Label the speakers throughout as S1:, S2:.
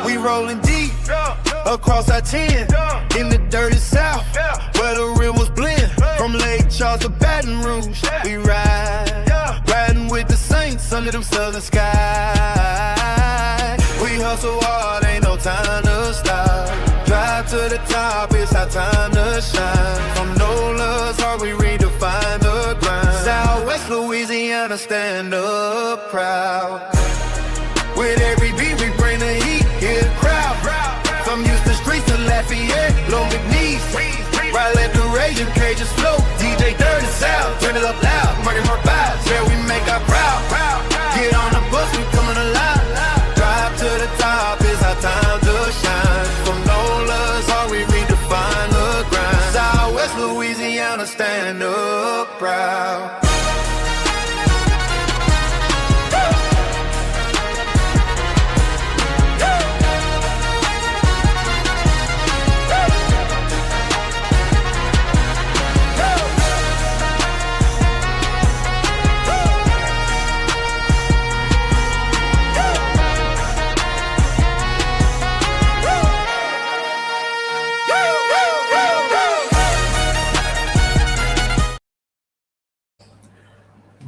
S1: We rolling deep across our 10 in the dirty South, where the rivers blend from Lake Charles to Baton Rouge. We riding with the Saints under them southern skies. We hustle hard, ain't no time to stop. Drive to the top, it's our time to shine. From Nola's heart, we redefine the grind. Southwest Louisiana, stand up proud. With every beat, we bring the heat, hear the crowd. From Houston streets to Lafayette, Long McNeese. Right, let the raging cages flow. DJ Dirty South, turn it up loud. Marking our vibes, yeah, we make our proud. Get on the bus, we coming alive. Drive to the top, it's our time to shine. From Nola's heart, we redefine the grind. Southwest Louisiana, stand up proud.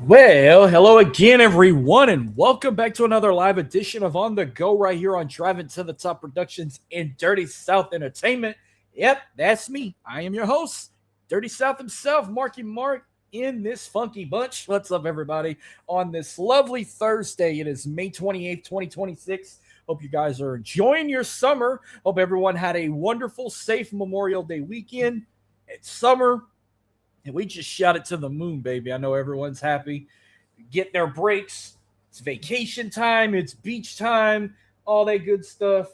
S2: Well, hello again, everyone, and welcome back to another live edition of On The Go right here on Driving to the Top Productions and Dirty South Entertainment. Yep, that's me. I am your host, Dirty South himself, Marky Mark, in this funky bunch. What's up, everybody? On this lovely Thursday, it is May 28th, 2026. Hope you guys are enjoying your summer. Hope everyone had a wonderful, safe Memorial Day weekend. It's summer. And we just shot it to the moon, baby. I know everyone's happy. Get their breaks. It's vacation time. It's beach time. All that good stuff.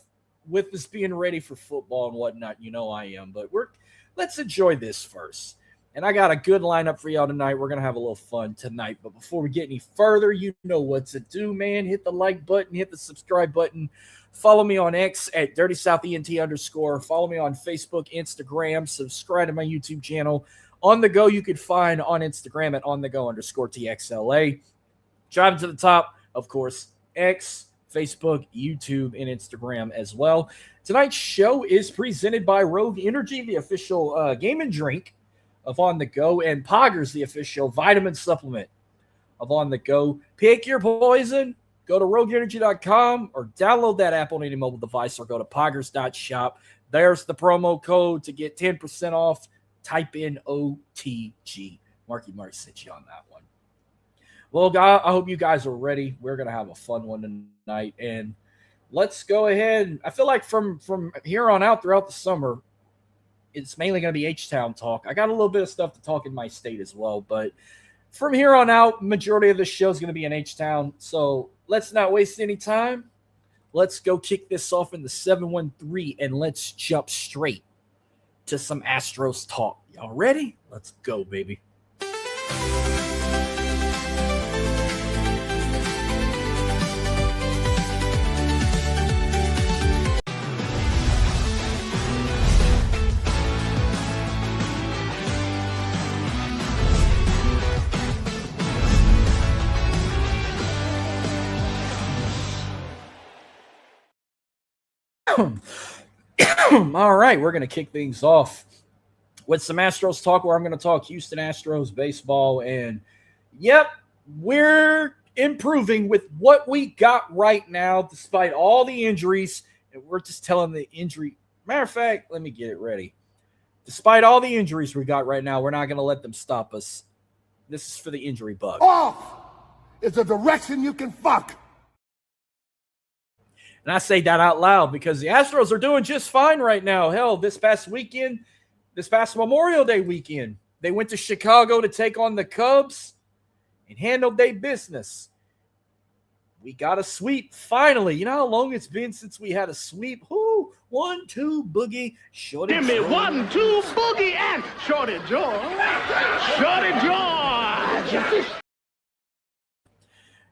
S2: With us being ready for football and whatnot. You know I am. But let's enjoy this first. And I got a good lineup for y'all tonight. We're going to have a little fun tonight. But before we get any further, you know what to do, man. Hit the like button. Hit the subscribe button. Follow me on X at DirtySouthENT_. Follow me on Facebook, Instagram. Subscribe to my YouTube channel. On The Go, you could find on Instagram at OnTheGo_TXLA. Driving to the Top, of course, X, Facebook, YouTube, and Instagram as well. Tonight's show is presented by Rogue Energy, the official game and drink of On The Go, and POGGERS, the official vitamin supplement of On The Go. Pick your poison. Go to RogueEnergy.com or download that app on any mobile device or go to POGGERS.shop. There's the promo code to get 10% off. Type in OTG. Marky Mark sent you on that one. Well, I hope you guys are ready. We're going to have a fun one tonight. And let's go ahead. I feel like from here on out throughout the summer, it's mainly going to be H-Town talk. I got a little bit of stuff to talk in my state as well. But from here on out, majority of the show is going to be in H-Town. So let's not waste any time. Let's go kick this off in the 713 and let's jump straight to some Astros talk. Y'all ready? Let's go, baby. All right, we're going to kick things off with some Astros talk where I'm going to talk Houston Astros baseball. And, yep, we're improving with what we got right now despite all the injuries. And we're just telling the injury. Matter of fact, let me get it ready. Despite all the injuries we got right now, we're not going to let them stop us. This is for the injury bug.
S3: Off is a direction you can fuck.
S2: And I say that out loud because the Astros are doing just fine right now. Hell, this past Memorial Day weekend, they went to Chicago to take on the Cubs and handled their business. We got a sweep finally. You know how long it's been since we had a sweep? Whoo, 1-2 boogie, shorty.
S4: Give me 1-2 boogie and shorty George. Shorty George.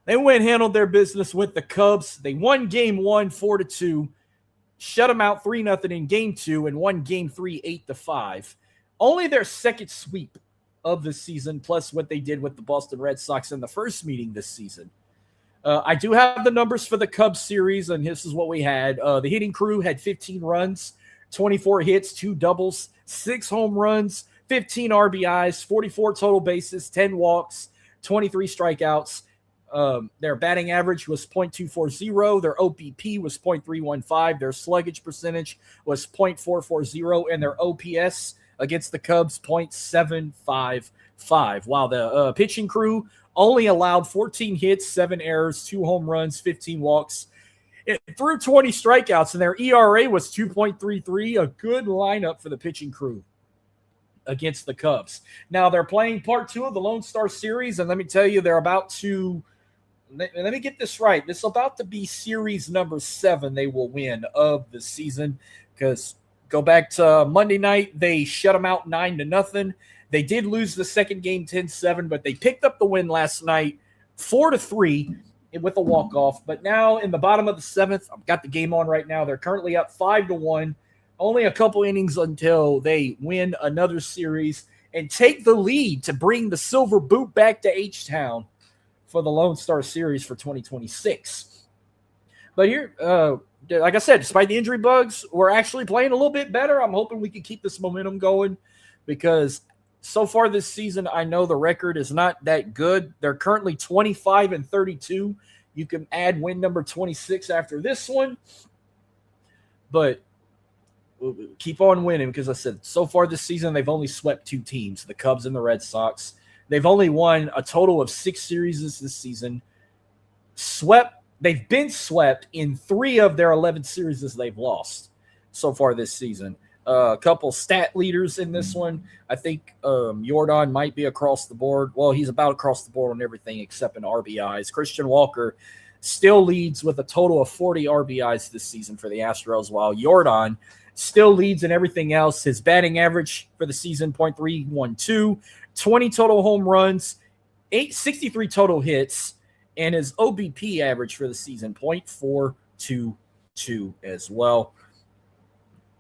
S2: They went and handled their business with the Cubs. They won game 1, 4-2. Shut them out 3-0 in game 2 and won game 3, 8-5. Only their second sweep of the season, plus what they did with the Boston Red Sox in the first meeting this season. I do have the numbers for the Cubs series, and this is what we had. The hitting crew had 15 runs, 24 hits, 2 doubles, 6 home runs, 15 RBIs, 44 total bases, 10 walks, 23 strikeouts. Their batting average was .240. Their OPP was .315. Their sluggage percentage was .440, and their OPS against the Cubs .755. While the pitching crew only allowed 14 hits, 7 errors, 2 home runs, 15 walks. It threw 20 strikeouts, and their ERA was 2.33, a good lineup for the pitching crew against the Cubs. Now, they're playing part 2 of the Lone Star Series, and let me tell you, they're about to – let me get this right. This is about to be series number 7 they will win of the season, because go back to Monday night, they shut them out 9-0. They did lose the second game 10-7, but they picked up the win last night 4-3 with a walk-off. But now in the bottom of the 7th, I've got the game on right now. They're currently up 5-1. Only a couple innings until they win another series and take the lead to bring the silver boot back to H-Town for the Lone Star Series for 2026. But here, like I said, despite the injury bugs, we're actually playing a little bit better. I'm hoping we can keep this momentum going, because so far this season, I know the record is not that good. They're currently 25-32. You can add win number 26 after this one. But we'll keep on winning, because I said so far this season, they've only swept 2 teams, the Cubs and the Red Sox. They've only won a total of 6 series this season. They've been swept in 3 of their 11 series they've lost so far this season. A couple stat leaders in this one. I think Jordan might be across the board. Well, he's about across the board on everything except in RBIs. Christian Walker still leads with a total of 40 RBIs this season for the Astros, while Jordan still leads in everything else. His batting average for the season, .312, 20 total home runs, 63 total hits, and his OBP average for the season, .422 as well.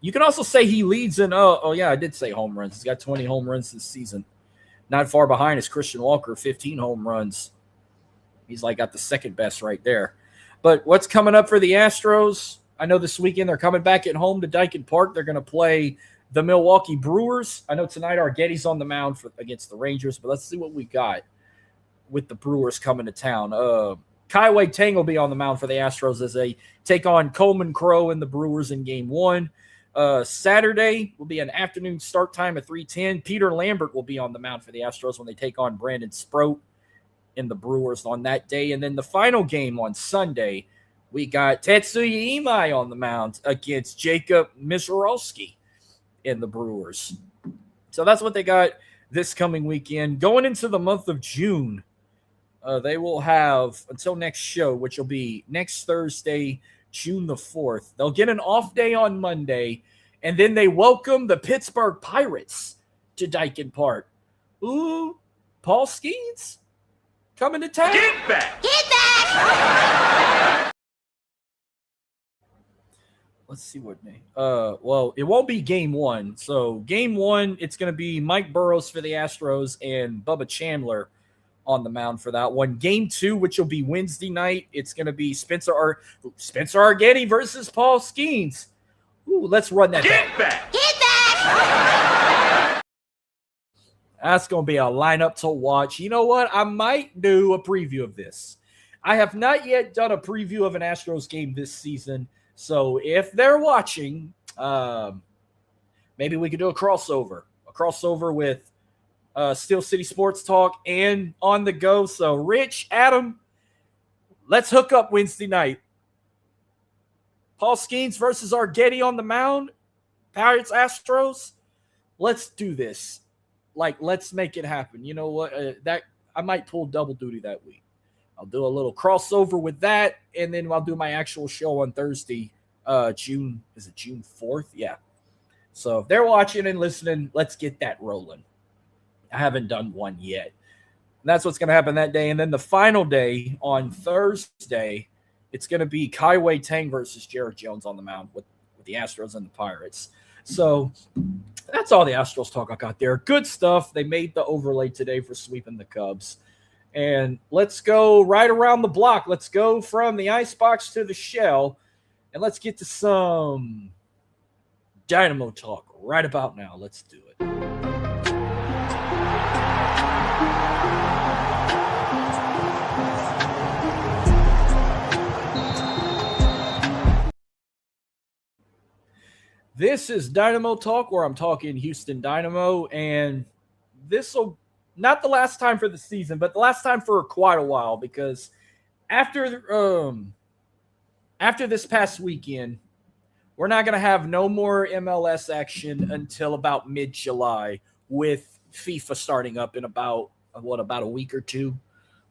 S2: You can also say he leads in, I did say home runs. He's got 20 home runs this season. Not far behind is Christian Walker, 15 home runs. He's got the second best right there. But what's coming up for the Astros? I know this weekend they're coming back at home to Dyken Park. They're going to play the Milwaukee Brewers. I know tonight Argetty's on the mound against the Rangers, but let's see what we got with the Brewers coming to town. Kaiwei Tang will be on the mound for the Astros as they take on Coleman Crow and the Brewers in Game 1. Saturday will be an afternoon start time at 3:10. Peter Lambert will be on the mound for the Astros when they take on Brandon Sproat in the Brewers on that day. And then the final game on Sunday, we got Tetsuya Imai on the mound against Jacob Mizorowski in the Brewers. So that's what they got this coming weekend. Going into the month of June, they will have until next show, which will be next Thursday, June the 4th. They'll get an off day on Monday, and then they welcome the Pittsburgh Pirates to Dyken Park. Ooh, Paul Skeens coming to town.
S4: Get back!
S5: Get back!
S2: Let's see what name. Well, it won't be Game 1. So Game 1, it's going to be Mike Burrows for the Astros and Bubba Chandler on the mound for that one. Game 2, which will be Wednesday night, it's going to be Spencer Argetty versus Paul Skeens. Ooh, let's run that back.
S5: Get back!
S2: That's going to be a lineup to watch. You know what? I might do a preview of this. I have not yet done a preview of an Astros game this season. So if they're watching, maybe we could do a crossover with Steel City Sports Talk and On The Go. So Rich, Adam, let's hook up Wednesday night. Paul Skeens versus Argetty on the mound. Pirates, Astros. Let's do this. Let's make it happen. You know what? That I might pull double duty that week. I'll do a little crossover with that, and then I'll do my actual show on Thursday, June 4th? Yeah. So if they're watching and listening, let's get that rolling. I haven't done one yet. And that's what's going to happen that day. And then the final day on Thursday, it's going to be Kaiwei Tang versus Jared Jones on the mound with the Astros and the Pirates. So that's all the Astros talk I got there. Good stuff. They made the overlay today for sweeping the Cubs. And let's go right around the block. Let's go from the icebox to the shell, and let's get to some Dynamo talk right about now. Let's do it. This is Dynamo Talk, where I'm talking Houston Dynamo, and this will not the last time for the season, but the last time for quite a while, because after this past weekend, we're not going to have no more MLS action until about mid-July, with FIFA starting up in about a week or two,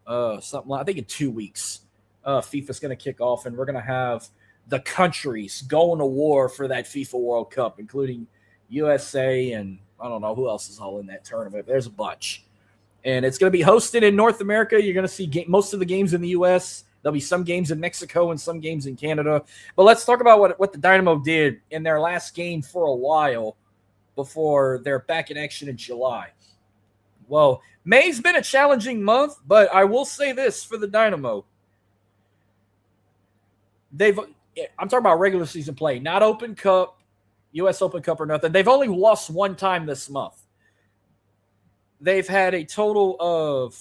S2: something like, I think in 2 weeks. FIFA's going to kick off, and we're going to have the countries going to war for that FIFA World Cup, including USA and I don't know who else is all in that tournament. There's a bunch. And it's going to be hosted in North America. You're going to see most of the games in the U.S. There'll be some games in Mexico and some games in Canada. But let's talk about what the Dynamo did in their last game for a while before they're back in action in July. Well, May's been a challenging month, but I will say this for the Dynamo. I'm talking about regular season play, not Open Cup, U.S. Open Cup or nothing. They've only lost one time this month. They've had a total of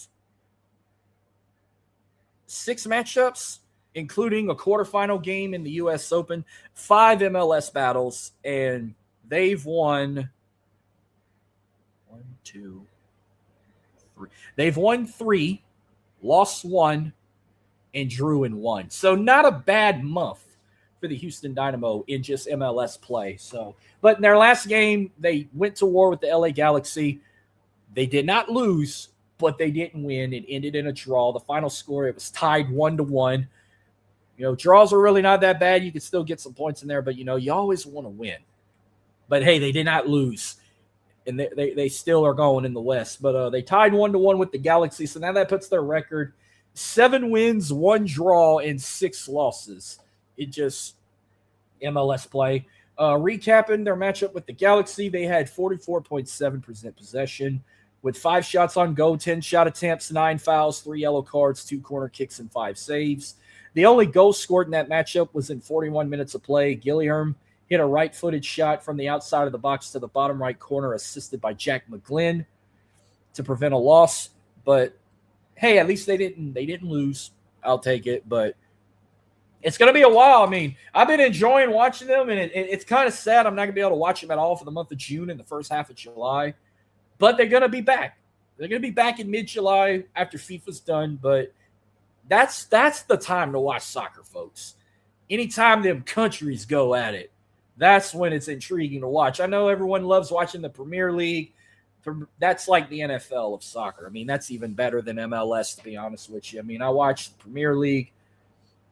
S2: 6 matchups, including a quarterfinal game in the U.S. Open, 5 MLS battles, and they've won 1, 2, 3. They've won 3, lost 1, and drew in 1. So not a bad month for the Houston Dynamo in just MLS play. But in their last game, they went to war with the LA Galaxy. They did not lose, but they didn't win. It ended in a draw. The final score, it was tied 1-1. Draws are really not that bad. You can still get some points in there, but you always want to win. But hey, they did not lose, and they still are going in the West. But they tied 1-1 with the Galaxy, so now that puts their record 7 wins, 1 draw, and 6 losses. It just MLS play. Recapping their matchup with the Galaxy, they had 44.7% possession with 5 shots on goal, 10 shot attempts, 9 fouls, 3 yellow cards, 2 corner kicks, and 5 saves. The only goal scored in that matchup was in 41 minutes of play. Gilliam hit a right-footed shot from the outside of the box to the bottom right corner, assisted by Jack McGlynn to prevent a loss. But hey, at least they didn't lose. I'll take it, but it's going to be a while. I mean, I've been enjoying watching them, and it's kind of sad I'm not going to be able to watch them at all for the month of June and the first half of July. But they're going to be back. They're going to be back in mid-July after FIFA's done. But that's the time to watch soccer, folks. Anytime them countries go at it, that's when it's intriguing to watch. I know everyone loves watching the Premier League. That's like the NFL of soccer. I mean, that's even better than MLS, to be honest with you. I mean, I watch the Premier League.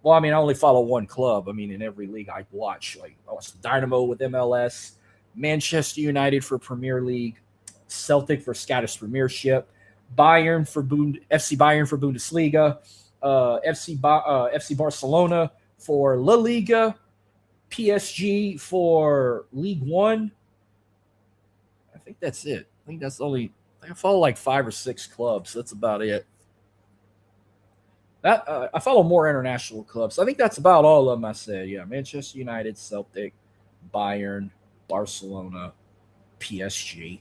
S2: Well, I mean, I only follow one club. I mean, in every league I watch. Like, I watch Dynamo with MLS, Manchester United for Premier League, Celtic for Scottish Premiership, FC Bayern for Bundesliga, FC Barcelona for La Liga, PSG for League One. I think that's it. I think that's I follow like 5 or 6 clubs. That's about it. I follow more international clubs. I think that's about all of them I said. Yeah, Manchester United, Celtic, Bayern, Barcelona, PSG,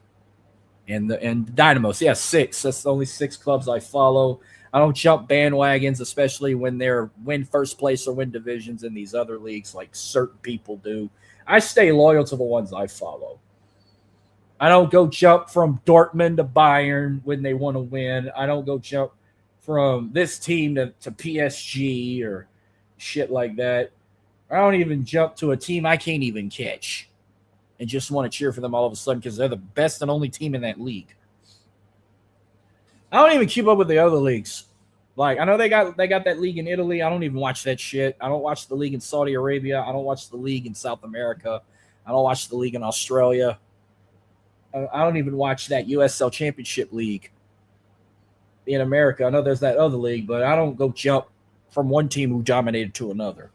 S2: and Dynamos. Yeah, 6. That's the only 6 clubs I follow. I don't jump bandwagons, especially when they're win first place or win divisions in these other leagues like certain people do. I stay loyal to the ones I follow. I don't go jump from Dortmund to Bayern when they want to win. I don't go jump from this team to PSG or shit like that. I don't even jump to a team I can't even catch and just want to cheer for them all of a sudden because they're the best and only team in that league. I don't even keep up with the other leagues. Like, I know they got that league in Italy. I don't even watch that shit. I don't watch the league in Saudi Arabia. I don't watch the league in South America. I don't watch the league in Australia. I don't even watch that USL Championship League in America. I know there's that other league, but I don't go jump from one team who dominated to another.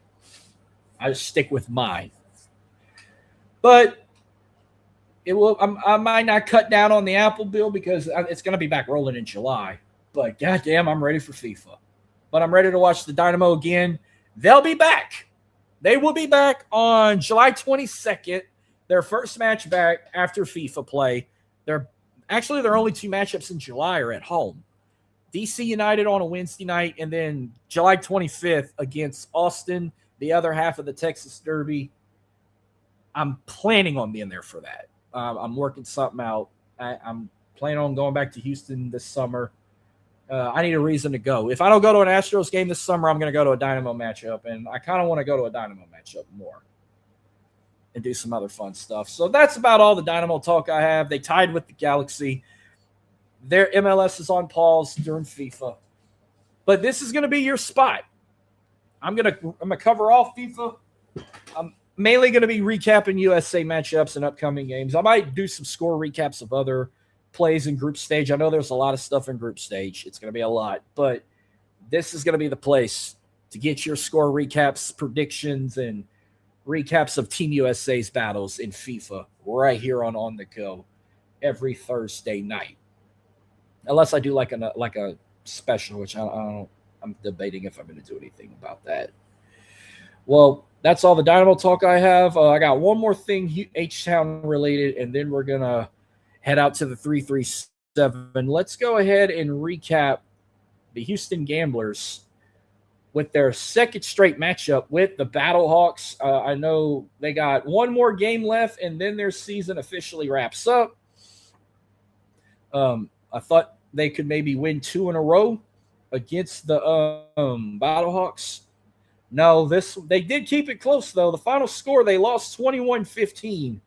S2: I just stick with mine. But it will. I might not cut down on the Apple bill because it's going to be back rolling in July. But goddamn, I'm ready for FIFA. But I'm ready to watch the Dynamo again. They'll be back. They will be back on July 22nd. Their first match back after FIFA play. Their only 2 matchups in July are at home. DC United on a Wednesday night, and then July 25th against Austin, the other half of the Texas Derby. I'm planning on being there for that. I'm working something out. I'm planning on going back to Houston this summer. I need a reason to go. If I don't go to an Astros game this summer, I'm going to go to a Dynamo matchup, and I kind of want to go to a Dynamo matchup more and do some other fun stuff. So that's about all the Dynamo talk I have. They tied with the Galaxy. Their MLS is on pause during FIFA. But this is going to be your spot. I'm gonna cover all FIFA. I'm mainly going to be recapping USA matchups and upcoming games. I might do some score recaps of other plays in group stage. I know there's a lot of stuff in group stage. It's going to be a lot. But this is going to be the place to get your score recaps, predictions, and recaps of Team USA's battles in FIFA right here on The Go every Thursday night. Unless I do like a special, which I don't. I'm debating if I'm going to do anything about that. Well, that's all the Dynamo talk I have. I got one more thing H-Town related, and then we're going to head out to the 337. Let's go ahead and recap the Houston Gamblers with their second straight matchup with the Battlehawks. I know they got one more game left, and then their season officially wraps up. I thought they could maybe win 2 in a row against the Battlehawks. No, they did keep it close, though. The final score, they lost 21-15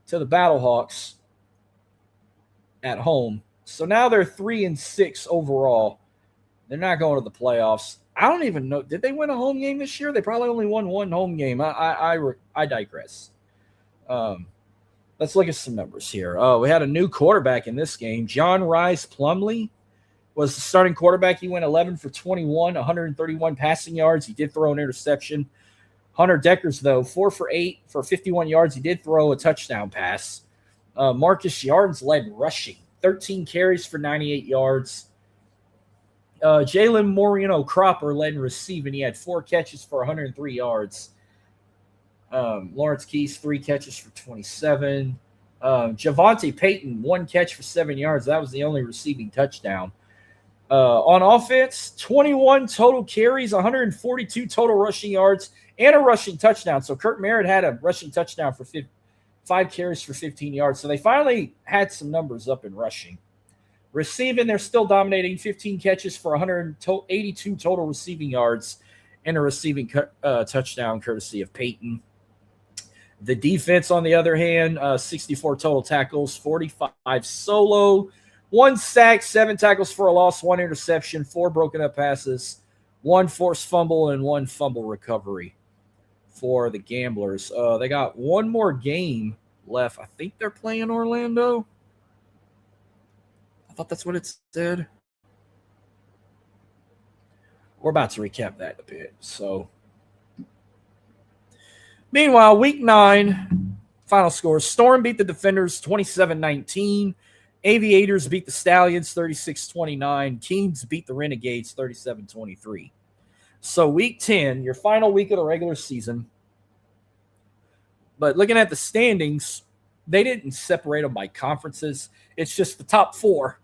S2: to the Battlehawks at home. So now they're 3-6 overall. They're not going to the playoffs. I don't even know. Did they win a home game this year? They probably only won one home game. I digress. Let's look at some numbers here. We had a new quarterback in this game. John Rice Plumlee was the starting quarterback. He went 11 for 21, 131 passing yards. He did throw an interception. Hunter Deckers, though, 4 for 8 for 51 yards. He did throw a touchdown pass. Marcus Yards led rushing, 13 carries for 98 yards. Jalen Moreno Cropper led in receiving. He had 4 catches for 103 yards. Lawrence Keys, 3 catches for 27. Javonte Payton, 1 catch for 7 yards. That was the only receiving touchdown. On offense, 21 total carries, 142 total rushing yards, and a rushing touchdown. So Kurt Merritt had a rushing touchdown for 5 carries for 15 yards. So they finally had some numbers up in rushing. Receiving, they're still dominating, 15 catches for 182 total receiving yards and a receiving touchdown courtesy of Payton. The defense, on the other hand, 64 total tackles, 45 solo, 1 sack, 7 tackles for a loss, 1 interception, 4 broken up passes, 1 forced fumble, and 1 fumble recovery for the Gamblers. They got one more game left. I think they're playing Orlando. I thought that's what it said. We're about to recap that a bit. So, meanwhile, week 9, final score. Storm beat the Defenders 27-19. Aviators beat the Stallions 36-29. Kings beat the Renegades 37-23. So week 10, your final week of the regular season. But looking at the standings, they didn't separate them by conferences. It's just the top 4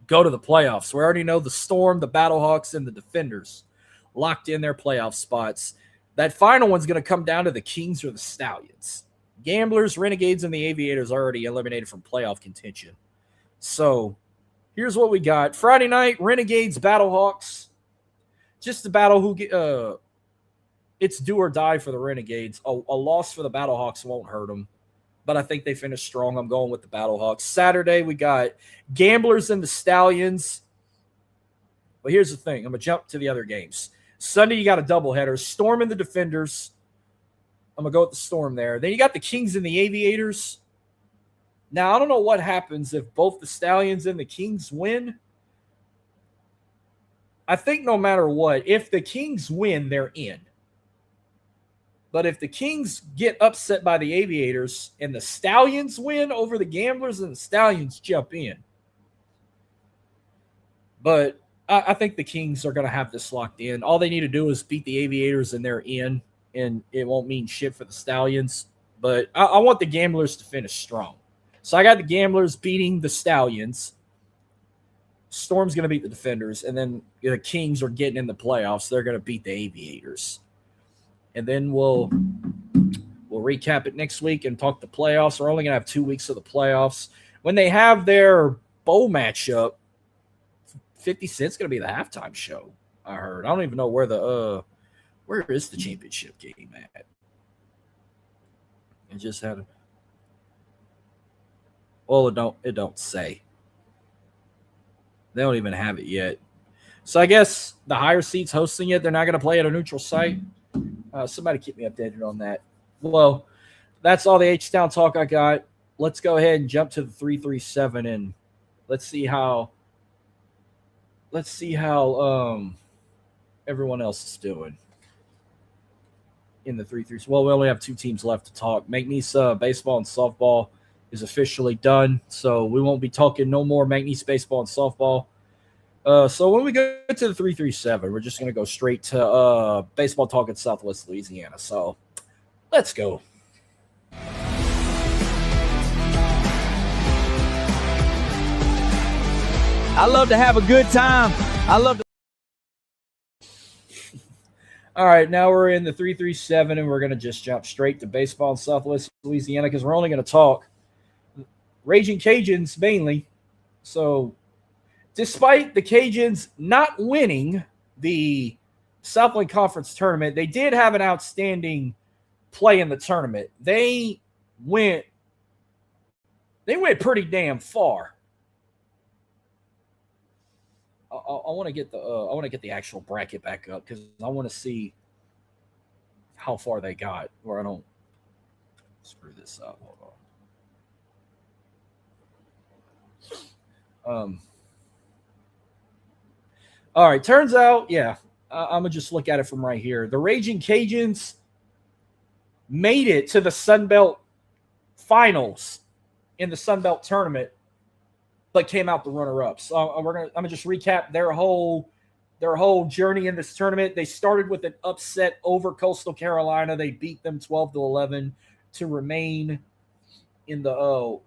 S2: go to the playoffs. We already know the Storm, the Battlehawks, and the Defenders locked in their playoff spots. That final one's going to come down to the Kings or the Stallions. Gamblers, Renegades, and the Aviators are already eliminated from playoff contention. So here's what we got. Friday night, Renegades, Battlehawks. Just a battle it's do or die for the Renegades. A loss for the Battlehawks won't hurt them, but I think they finished strong. I'm going with the Battlehawks. Saturday, we got Gamblers and the Stallions. But here's the thing. I'm going to jump to the other games. Sunday, you got a doubleheader. Storm and the Defenders. I'm going to go with the Storm there. Then you got the Kings and the Aviators. Now, I don't know what happens if both the Stallions and the Kings win. I think no matter what, if the Kings win, they're in. But if the Kings get upset by the Aviators and the Stallions win over the Gamblers and the Stallions jump in. But I think the Kings are going to have this locked in. All they need to do is beat the Aviators and they're in, and it won't mean shit for the Stallions. But I want the Gamblers to finish strong. So I got the Gamblers beating the Stallions. Storm's going to beat the Defenders, and then the Kings are getting in the playoffs. They're going to beat the Aviators. And then we'll recap it next week and talk the playoffs. We're only going to have 2 weeks of the playoffs. When they have their bowl matchup, 50 Cent's going to be the halftime show, I heard. I don't even know where is the championship game at? It just had it don't say. They don't even have it yet. So I guess the higher seeds hosting it, they're not going to play at a neutral site. Somebody keep me updated on that. Well, that's all the H-Town talk I got. Let's go ahead and jump to the 337 and let's see how everyone else is doing in the 3-3. Well, we only have 2 teams left to talk. McNeese baseball and softball is officially done, so we won't be talking no more McNeese baseball and softball. So when we go to the 337, we're just going to go straight to baseball talk in Southwest Louisiana. So let's go.
S6: I love to have a good time. I love to.
S2: All right, now we're in the 337, and we're going to just jump straight to baseball in Southwest Louisiana because we're only going to talk Raging Cajuns mainly. So despite the Cajuns not winning the Southland Conference tournament, they did have an outstanding play in the tournament. They went pretty damn far. I want to get the actual bracket back up because I want to see how far they got, or I don't screw this up. Hold on. All right, turns out, yeah, I'm going to just look at it from right here. The Raging Cajuns made it to the Sun Belt Finals in the Sun Belt tournament, but came out the runner-up. So I'm going to just recap their whole journey in this tournament. They started with an upset over Coastal Carolina. They beat them 12-11 to remain in the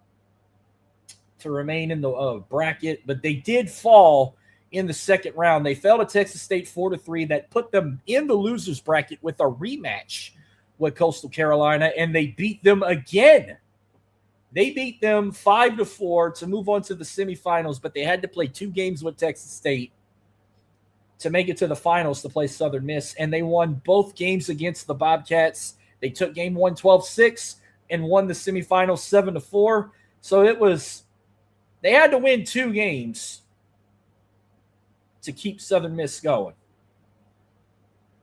S2: bracket, but they did fall in the second round. They fell to Texas State 4-3. That put them in the losers bracket with a rematch with Coastal Carolina, and they beat them again. They beat them 5-4 to move on to the semifinals, but they had to play 2 games with Texas State to make it to the finals to play Southern Miss, and they won both games against the Bobcats. They took game 1 12-6 and won the semifinals 7-4. So they had to win 2 games to keep Southern Miss going.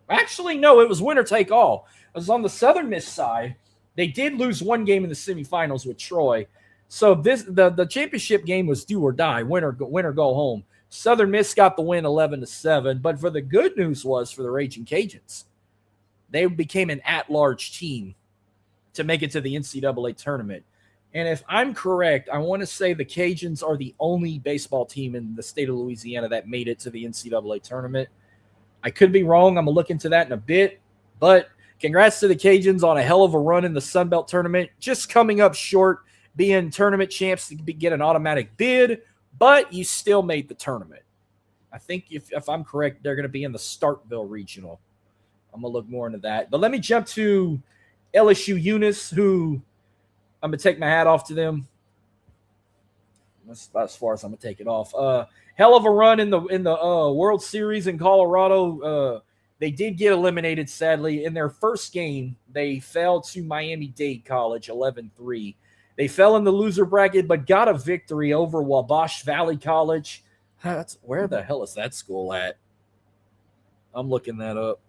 S2: Actually, no, it was winner take all. It was on the Southern Miss side. They did lose 1 game in the semifinals with Troy. So the championship game was do or die, win or go home. Southern Miss got the win 11-7. But for the good news was for the Raging Cajuns, they became an at-large team to make it to the NCAA tournament. And if I'm correct, I want to say the Cajuns are the only baseball team in the state of Louisiana that made it to the NCAA tournament. I could be wrong. I'm going to look into that in a bit. But congrats to the Cajuns on a hell of a run in the Sun Belt tournament. Just coming up short, being tournament champs to get an automatic bid, but you still made the tournament. I think if I'm correct, they're going to be in the Starkville Regional. I'm going to look more into that. But let me jump to LSU Eunice, who I'm going to take my hat off to them. That's about as far as I'm going to take it off. Hell of a run in the World Series in Colorado. They did get eliminated, sadly. In their first game, they fell to Miami-Dade College, 11-3. They fell in the loser bracket, but got a victory over Wabash Valley College. Where the hell is that school at? I'm looking that up.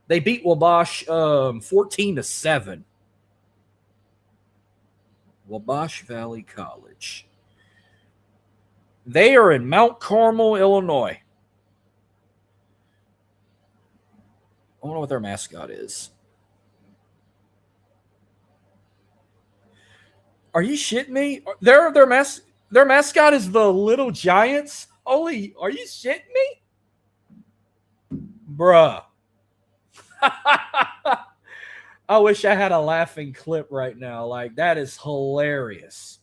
S2: They beat Wabash 14-7. Wabash Valley College. They are in Mount Carmel, Illinois. I wonder what their mascot is. Are you shitting me? Their mascot is the Little Giants? Holy, are you shitting me? Bruh. I wish I had a laughing clip right now. Like, that is hilarious.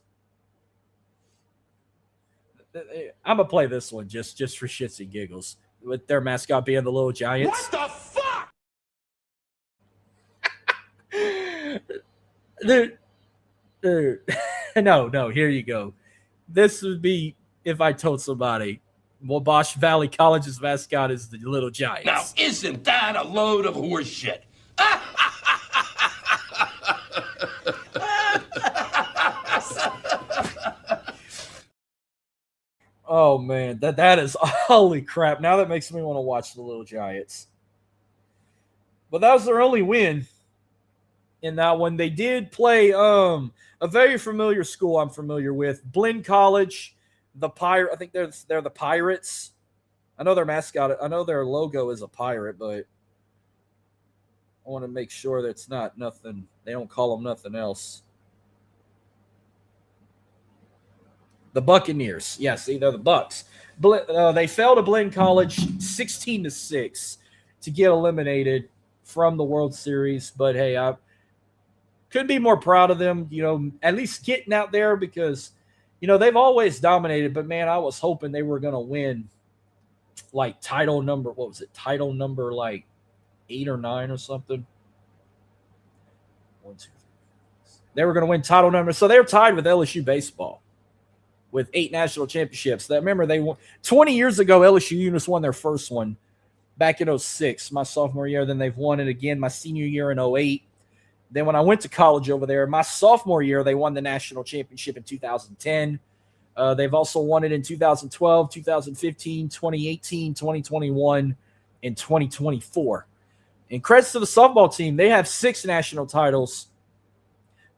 S2: I'm going to play this one just for shits and giggles, with their mascot being the Little Giants.
S3: What the fuck?
S2: Dude. No, here you go. This would be if I told somebody Wabash Valley College's mascot is the Little Giants.
S7: Now, isn't that a load of horse shit?
S2: Oh man, that is holy crap. Now that makes me want to watch the Little Giants. But that was their only win in that one. They did play a very familiar school I'm familiar with, Blinn College, I think they're the Pirates. I know their mascot, I know their logo is a pirate, but I want to make sure that it's not nothing. They don't call them nothing else. The Buccaneers. Yeah, see, they're the Bucks. They fell to Blinn College 16-6 to get eliminated from the World Series. But hey, I could be more proud of them, at least getting out there, because, they've always dominated. But man, I was hoping they were going to win like title number like 8 or 9 or something. 1, 2, 3. They were going to win title number. So they're tied with LSU baseball with 8 national championships. Remember, they won 20 years ago. LSU Unis won their first one back in 2006, my sophomore year. Then they've won it again my senior year in 2008. Then when I went to college over there, my sophomore year, they won the national championship in 2010. They've also won it in 2012, 2015, 2018, 2021, and 2024. And credits to the softball team. They have 6 national titles.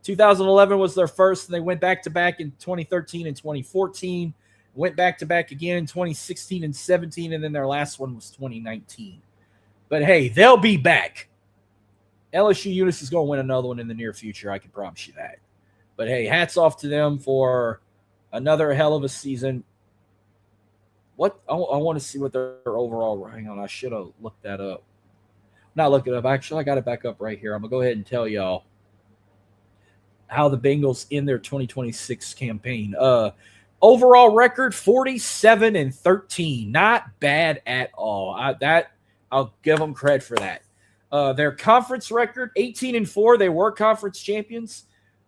S2: 2011 was their first, and they went back-to-back in 2013 and 2014. Went back-to-back again in 2016 and 17, and then their last one was 2019. But, hey, they'll be back. LSU Unis is going to win another one in the near future. I can promise you that. But, hey, hats off to them for another hell of a season. I want to see what their overall – hang on, I should have looked that up. Not look it up. Actually, I got it back up right here. I'm going to go ahead and tell y'all how the Bengals in their 2026 campaign. Overall record 47-13. Not bad at all. I'll give them credit for that. Their conference record 18-4. They were conference champions.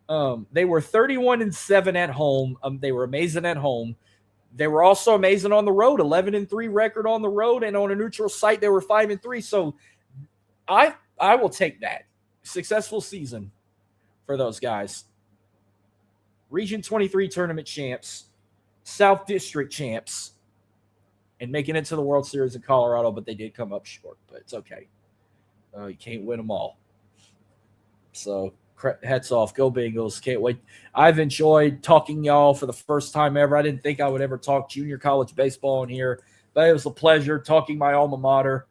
S2: They were 31-7 at home. They were amazing at home. They were also amazing on the road. 11-3 record on the road, and on a neutral site they were 5-3. So I will take that. Successful season for those guys. Region 23 tournament champs, South District champs, and making it to the World Series in Colorado, but they did come up short, but it's okay. You can't win them all. So hats off. Go Bengals. Can't wait. I've enjoyed talking y'all for the first time ever. I didn't think I would ever talk junior college baseball in here, but it was a pleasure talking my alma mater,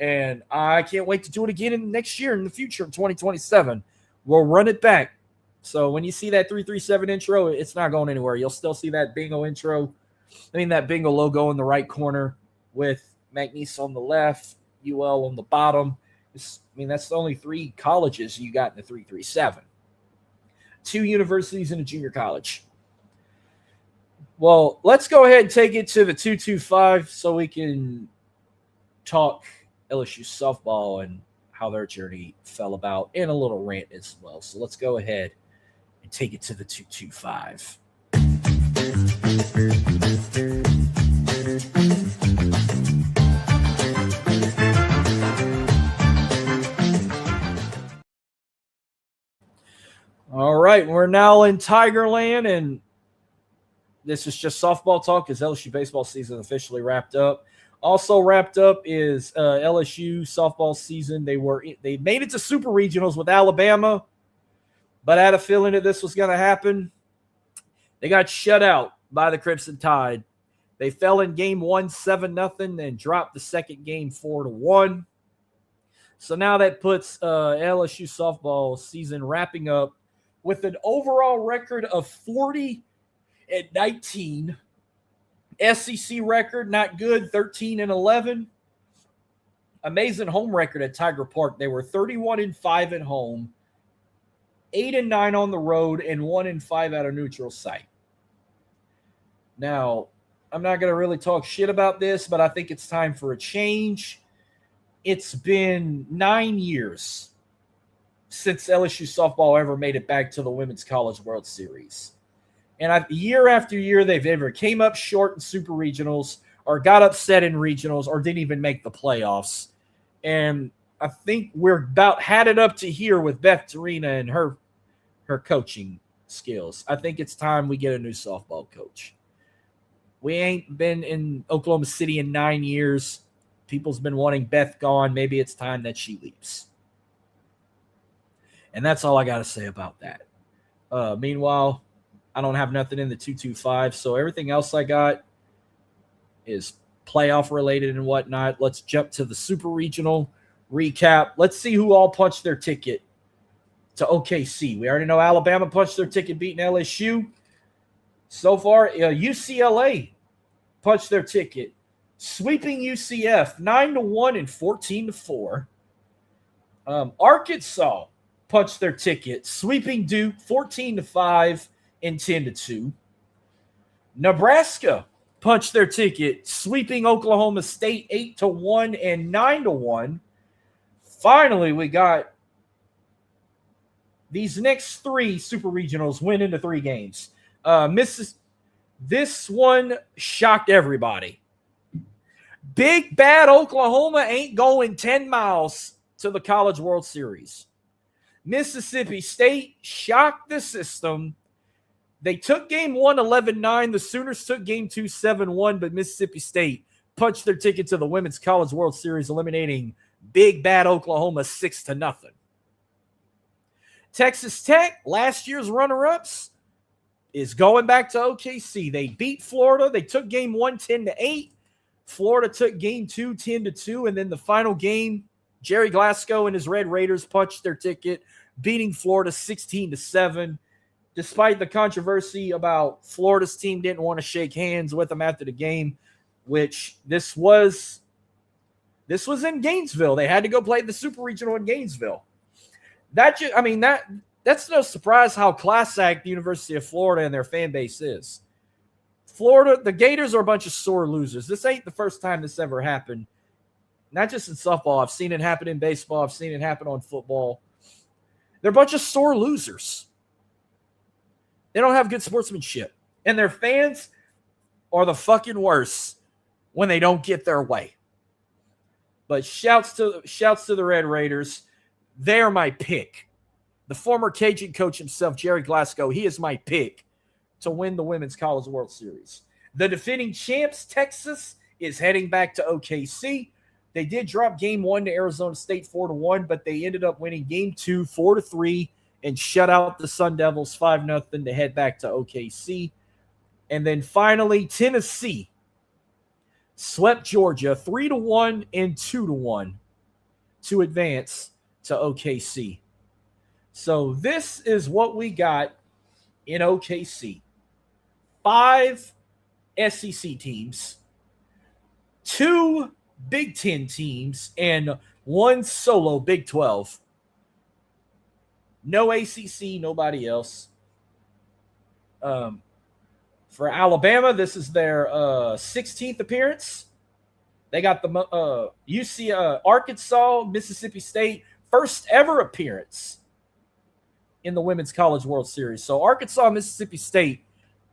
S2: and I can't wait to do it again in next year in the future in 2027. We'll run it back. So when you see that 337 intro, it's not going anywhere. You'll still see that bingo intro. That bingo logo in the right corner with McNeese on the left, UL on the bottom. That's the only 3 colleges you got in the 337. 2 universities and a junior college. Well, let's go ahead and take it to the 225 so we can talk LSU softball and how their journey fell about, and a little rant as well. So let's go ahead and take it to the 225. All right, we're now in Tigerland, and this is just softball talk as LSU baseball season officially wrapped up. Also wrapped up is LSU softball season. They made it to super regionals with Alabama, but I had a feeling that this was going to happen. They got shut out by the Crimson Tide. They fell in game 1 7-0 and dropped the second game 4-1. So now that puts LSU softball season wrapping up with an overall record of 40-19. SEC record, not good, 13-11. Amazing home record at Tiger Park. They were 31-5 at home, 8-9 on the road, and 1-5 at a neutral site. Now, I'm not going to really talk shit about this, but I think it's time for a change. It's been 9 years since LSU softball ever made it back to the Women's College World Series. And year after year, they've either came up short in super regionals or got upset in regionals or didn't even make the playoffs. And I think we're about had it up to here with Beth Tarina and her coaching skills. I think it's time we get a new softball coach. We ain't been in Oklahoma City in 9 years. People's been wanting Beth gone. Maybe it's time that she leaves. And that's all I got to say about that. Meanwhile, I don't have nothing in the 225, so everything else I got is playoff related and whatnot. Let's jump to the super regional recap. Let's see who all punched their ticket to OKC. We already know Alabama punched their ticket beating LSU. So far, UCLA punched their ticket, sweeping UCF 9-1 and 14-4. Arkansas punched their ticket, sweeping Duke 14-5 and 10-2. Nebraska punched their ticket, sweeping Oklahoma State 8-1 and 9-1. Finally, we got these next three super regionals win into 3 games. This one shocked everybody. Big bad Oklahoma ain't going 10 miles to the College World Series. Mississippi State shocked the system. They took game 1 11-9. The Sooners took game 2 7-1, but Mississippi State punched their ticket to the Women's College World Series, eliminating big bad Oklahoma 6-0. Texas Tech, last year's runner-ups, is going back to OKC. They beat Florida. They took game 1 10-8. Florida took game 2 10-2, and then the final game, Jerry Glasgow and his Red Raiders punched their ticket, beating Florida 16-7. Despite the controversy about Florida's team didn't want to shake hands with them after the game, which this was in Gainesville. They had to go play the Super Regional in Gainesville. That's no surprise how class act the University of Florida and their fan base is. Florida, the Gators are a bunch of sore losers. This ain't the first time this ever happened. Not just in softball. I've seen it happen in baseball. I've seen it happen on football. They're a bunch of sore losers. They don't have good sportsmanship. And their fans are the fucking worst when they don't get their way. But shouts to the Red Raiders. They're my pick. The former Cajun coach himself, Jerry Glasgow, he is my pick to win the Women's College World Series. The defending champs, Texas, is heading back to OKC. They did drop game 1 to Arizona State 4-1, but they ended up winning game 2 4-3 and shut out the Sun Devils 5-0 to head back to OKC. And then finally, Tennessee swept Georgia 3-1 and 2-1 to advance to OKC. So this is what we got in OKC. 5 SEC teams, 2 Big Ten teams, and 1 solo Big 12. No ACC, nobody else. For Alabama, this is their 16th appearance. They got the Arkansas, Mississippi State, first ever appearance in the Women's College World Series. So Arkansas, Mississippi State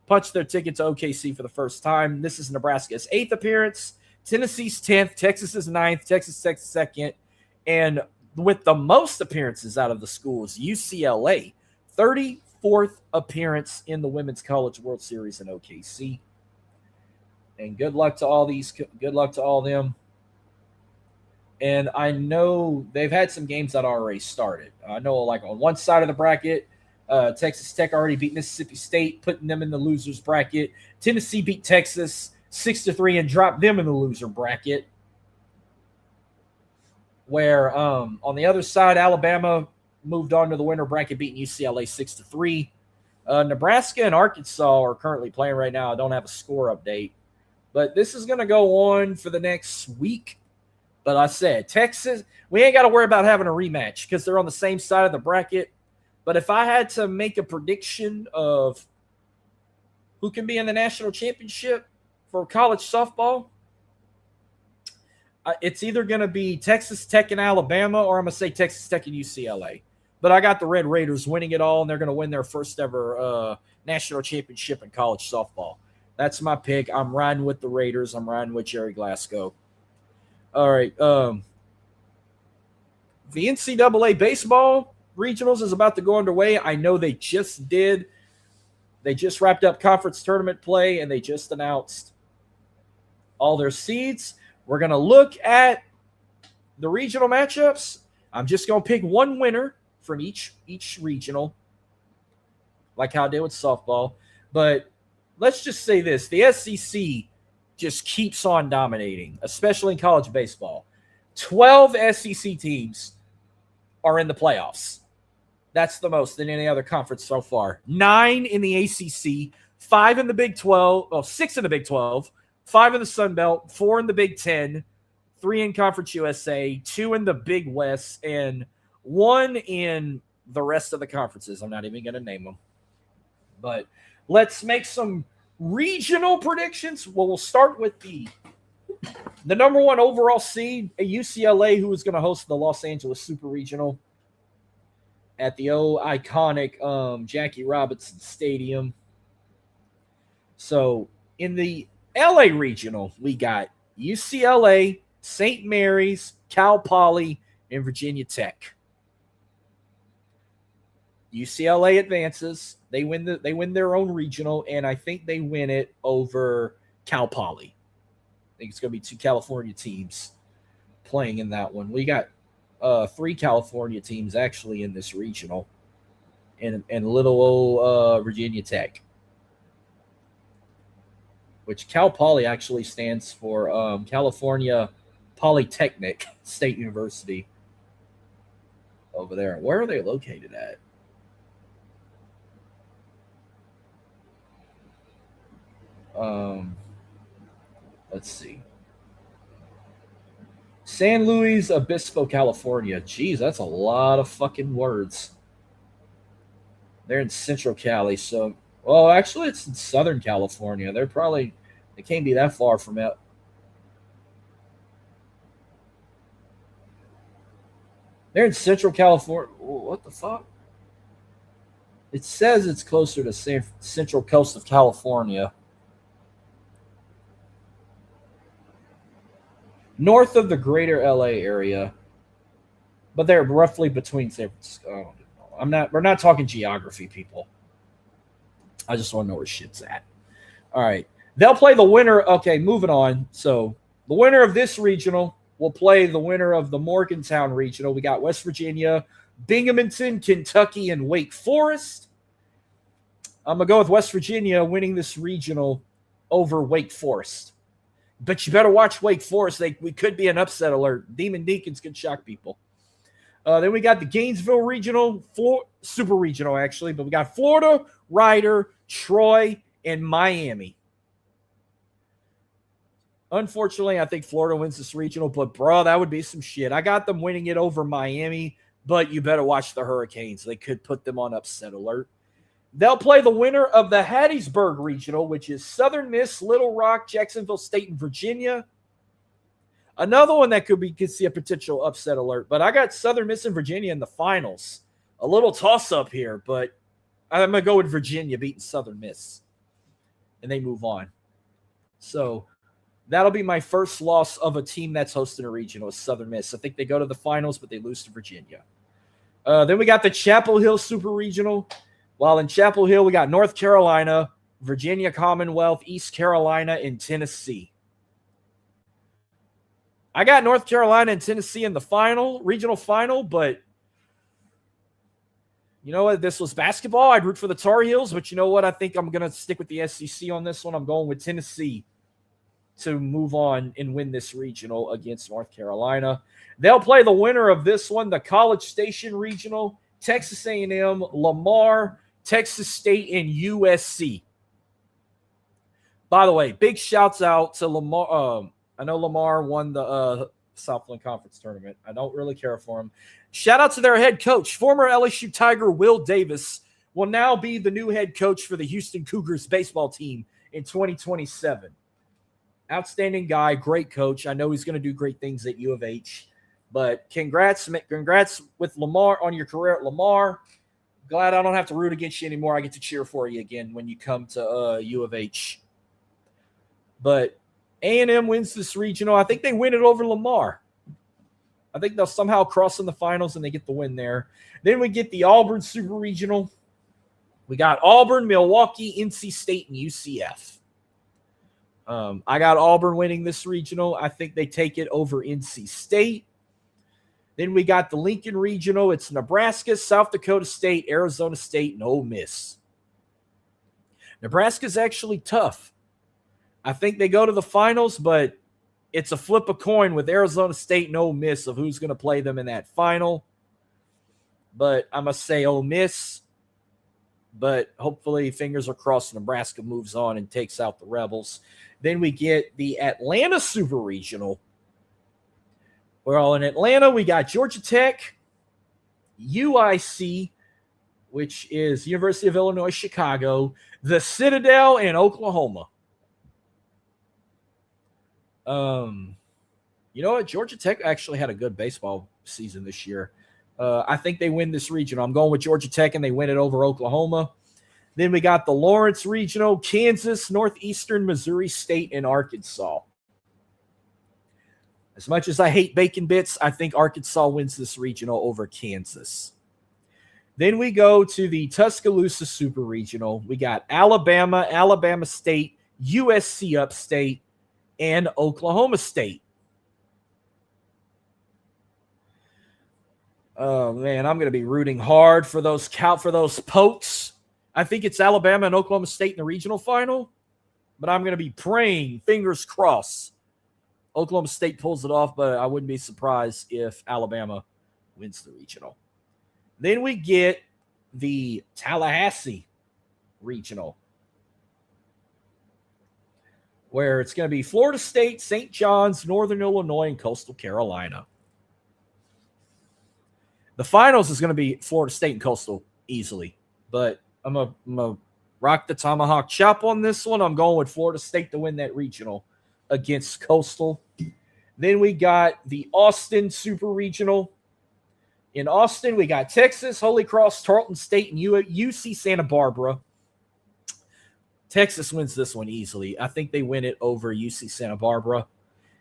S2: punched their ticket to OKC for the first time. This is Nebraska's 8th appearance. Tennessee's 10th, Texas's 9th, Texas Tech's 2nd, and with the most appearances out of the schools, UCLA, 34th appearance in the Women's College World Series in OKC. And good luck to all these. Good luck to all them. And I know they've had some games that already started. I know, like on one side of the bracket, Texas Tech already beat Mississippi State, putting them in the losers bracket. Tennessee beat Texas 6-3 and dropped them in the loser bracket. Where on the other side, Alabama moved on to the winter bracket, beating UCLA 6-3. Nebraska and Arkansas are currently playing right now. I don't have a score update. But this is going to go on for the next week. But I said, Texas, we ain't got to worry about having a rematch because they're on the same side of the bracket. But if I had to make a prediction of who can be in the national championship for college softball, it's either going to be Texas Tech and Alabama, or I'm going to say Texas Tech and UCLA. But I got the Red Raiders winning it all, and they're going to win their first ever national championship in college softball. That's my pick. I'm riding with the Raiders. I'm riding with Jerry Glasgow. All right. The NCAA baseball regionals is about to go underway. I know they just did. They just wrapped up conference tournament play, and they just announced all their seeds. We're going to look at the regional matchups. I'm just going to pick one winner from each regional, like how I did with softball. But let's just say this. The SEC just keeps on dominating, especially in college baseball. 12 SEC teams are in the playoffs. That's the most in any other conference so far. 9 in the ACC, 5 in the Big 12, 6 in the Big 12, 5 in the Sun Belt, 4 in the Big 10, 3 in Conference USA, 2 in the Big West, and 1 in the rest of the conferences. I'm not even going to name them. But let's make some regional predictions. Well, we'll start with the number 1 overall seed, a UCLA, who is going to host the Los Angeles Super Regional at the iconic Jackie Robinson Stadium. So in the LA Regional, we got UCLA, St. Mary's, Cal Poly, and Virginia Tech. UCLA advances. They win their own regional, and I think they win it over Cal Poly. I think it's going to be 2 California teams playing in that one. We got 3 California teams actually in this regional, and little old Virginia Tech, which Cal Poly actually stands for California Polytechnic State University over there. Where are they located at? Let's see. San Luis Obispo, California. Jeez, that's a lot of fucking words. They're in Central Cali, so... Well, actually, it's in Southern California. They can't be that far from it. They're in Central California. What the fuck? It says it's closer to Central Coast of California. North of the greater LA area. But they're roughly between San Francisco. I don't know. We're not talking geography, people. I just want to know where shit's at. All right. They'll play the winner. Okay, moving on. So the winner of this regional will play the winner of the Morgantown regional. We got West Virginia, Binghamton, Kentucky, and Wake Forest. I'm going to go with West Virginia winning this regional over Wake Forest. But you better watch Wake Forest. We could be an upset alert. Demon Deacons could shock people. Then we got the Gainesville regional, super regional actually, but we got Florida, Rider, Troy, and Miami. Unfortunately, I think Florida wins this regional, but bro, that would be some shit. I got them winning it over Miami, but you better watch the Hurricanes. They could put them on upset alert. They'll play the winner of the Hattiesburg regional, which is Southern Miss, Little Rock, Jacksonville State, and Virginia. Another one that could see a potential upset alert, but I got Southern Miss and Virginia in the finals. A little toss-up here, but I'm going to go with Virginia beating Southern Miss, and they move on. So that'll be my first loss of a team that's hosting a regional, is Southern Miss. I think they go to the finals, but they lose to Virginia. Then we got the Chapel Hill Super Regional. While in Chapel Hill, we got North Carolina, Virginia Commonwealth, East Carolina, and Tennessee. I got North Carolina and Tennessee in the regional final, but you know what? This was basketball. I'd root for the Tar Heels, but you know what? I think I'm going to stick with the SEC on this one. I'm going with Tennessee to move on and win this regional against North Carolina. They'll play the winner of this one, the College Station Regional, Texas A&M, Lamar, Texas State, and USC. By the way, big shouts out to Lamar. I know Lamar won the Southland Conference tournament. I don't really care for him. Shout out to their head coach. Former LSU Tiger Will Davis will now be the new head coach for the Houston Cougars baseball team in 2027. Outstanding guy, great coach. I know he's going to do great things at U of H. But congrats with Lamar on your career at Lamar. Glad I don't have to root against you anymore. I get to cheer for you again when you come to U of H. But A&M wins this regional. I think they win it over Lamar. I think they'll somehow cross in the finals and they get the win there. Then we get the Auburn Super Regional. We got Auburn, Milwaukee, NC State, and UCF. I got Auburn winning this regional. I think they take it over NC State. Then we got the Lincoln Regional. It's Nebraska, South Dakota State, Arizona State, and Ole Miss. Nebraska's actually tough. I think they go to the finals, but it's a flip a coin with Arizona State and Ole Miss of who's going to play them in that final. But I must say Ole Miss. But hopefully, fingers are crossed, Nebraska moves on and takes out the Rebels. Then we get the Atlanta Super Regional. Well, in Atlanta, we got Georgia Tech, UIC, which is University of Illinois, Chicago, the Citadel, and Oklahoma. You know what? Georgia Tech actually had a good baseball season this year. I think they win this regional. I'm going with Georgia Tech, and they win it over Oklahoma. Then we got the Lawrence Regional, Kansas, Northeastern, Missouri State, and Arkansas. As much as I hate bacon bits, I think Arkansas wins this regional over Kansas. Then we go to the Tuscaloosa Super Regional. We got Alabama, Alabama State, USC Upstate, and Oklahoma State. Oh, man, I'm going to be rooting hard for those pokes. I think it's Alabama and Oklahoma State in the regional final, but I'm going to be praying, fingers crossed, Oklahoma State pulls it off, but I wouldn't be surprised if Alabama wins the regional. Then we get the Tallahassee Regional, where it's going to be Florida State, St. John's, Northern Illinois, and Coastal Carolina. The finals is going to be Florida State and Coastal easily, but I'm going to rock the tomahawk chop on this one. I'm going with Florida State to win that regional against Coastal. Then we got the Austin Super Regional. In Austin, we got Texas, Holy Cross, Tarleton State, and UC Santa Barbara. Texas wins this one easily. I think they win it over UC Santa Barbara.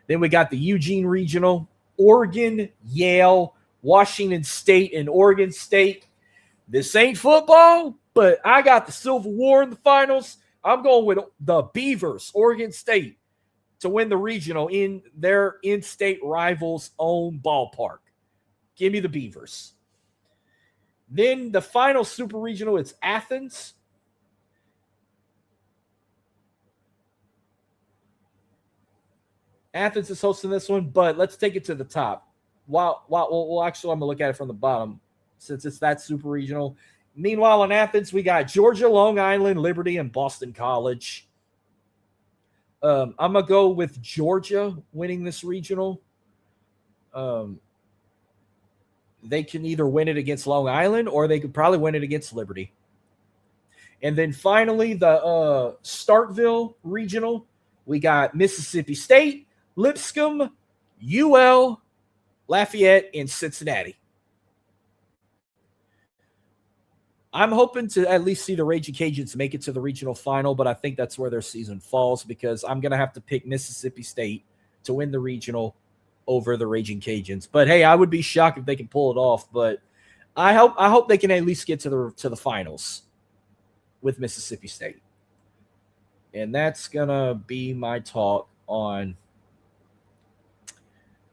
S2: Then we got the Eugene Regional, Oregon, Yale, Washington State, and Oregon State. This ain't football, but I got the Civil War in the finals. I'm going with the Beavers, Oregon State, to win the regional in their in-state rivals' own ballpark. Give me the Beavers. Then the final Super Regional, it's Athens. Athens is hosting this one, but let's take it to the top. Well, actually, I'm going to look at it from the bottom since it's that Super Regional. Meanwhile, in Athens, we got Georgia, Long Island, Liberty, and Boston College. I'm going to go with Georgia winning this regional. They can either win it against Long Island or they could probably win it against Liberty. And then finally, the Starkville Regional, we got Mississippi State, Lipscomb, UL, Lafayette, and Cincinnati. I'm hoping to at least see the Raging Cajuns make it to the regional final, but I think that's where their season falls because I'm going to have to pick Mississippi State to win the regional over the Raging Cajuns. But hey, I would be shocked if they can pull it off, but I hope they can at least get to the finals with Mississippi State. And that's going to be my talk on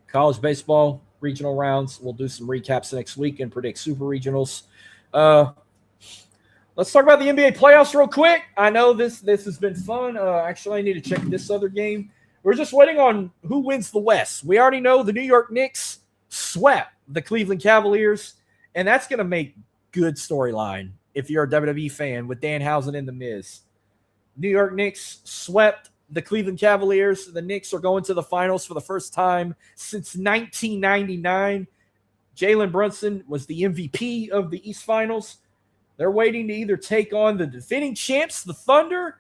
S2: college baseball regional rounds. We'll do some recaps next week and predict super regionals. Let's talk about the NBA playoffs real quick. I know this has been fun. Actually, I need to check this other game. We're just waiting on who wins the West. We already know the New York Knicks swept the Cleveland Cavaliers, and that's going to make good storyline if you're a WWE fan with Danhausen and The Miz. New York Knicks swept the Cleveland Cavaliers. The Knicks are going to the finals for the first time since 1999. Jalen Brunson was the MVP of the East Finals. They're waiting to either take on the defending champs, the Thunder,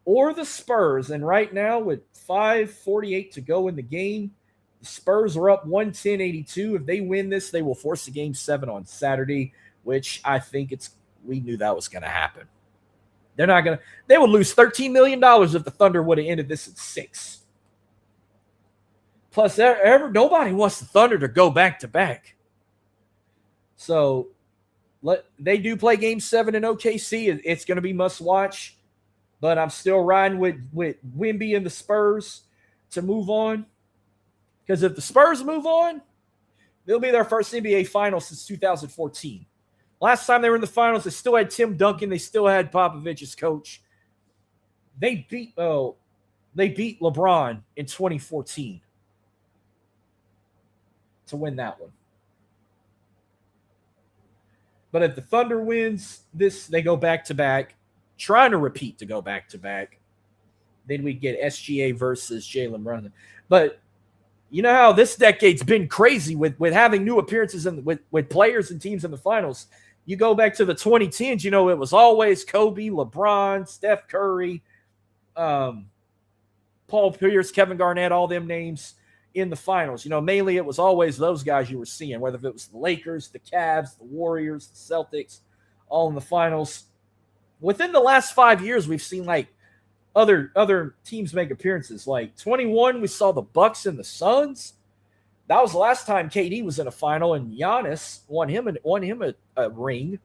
S2: or the Spurs. And right now, with 5:48 to go in the game, the Spurs are up 110-82. If they win this, they will force a Game 7 on Saturday, which I think we knew that was going to happen. They would lose $13 million if the Thunder would have ended this at 6. Plus, nobody wants the Thunder to go back-to-back. So, they do play Game 7 in OKC. It's going to be must-watch. But I'm still riding with Wemby and the Spurs to move on. Because if the Spurs move on, they'll be their first NBA Finals since 2014. Last time they were in the finals, they still had Tim Duncan. They still had Popovich as coach. They beat LeBron in 2014 to win that one. But if the Thunder wins this, they go back-to-back, trying to repeat to go back-to-back. Then we get SGA versus Jalen Brunson. But you know how this decade's been crazy with having new appearances with players and teams in the finals. You go back to the 2010s, it was always Kobe, LeBron, Steph Curry, Paul Pierce, Kevin Garnett, all them names in the finals. Mainly it was always those guys you were seeing, whether it was the Lakers, the Cavs, the Warriors, the Celtics, all in the finals. Within the last 5 years, we've seen other teams make appearances. Like 21, we saw the Bucks and the Suns. That was the last time KD was in a final, and Giannis won him a ring.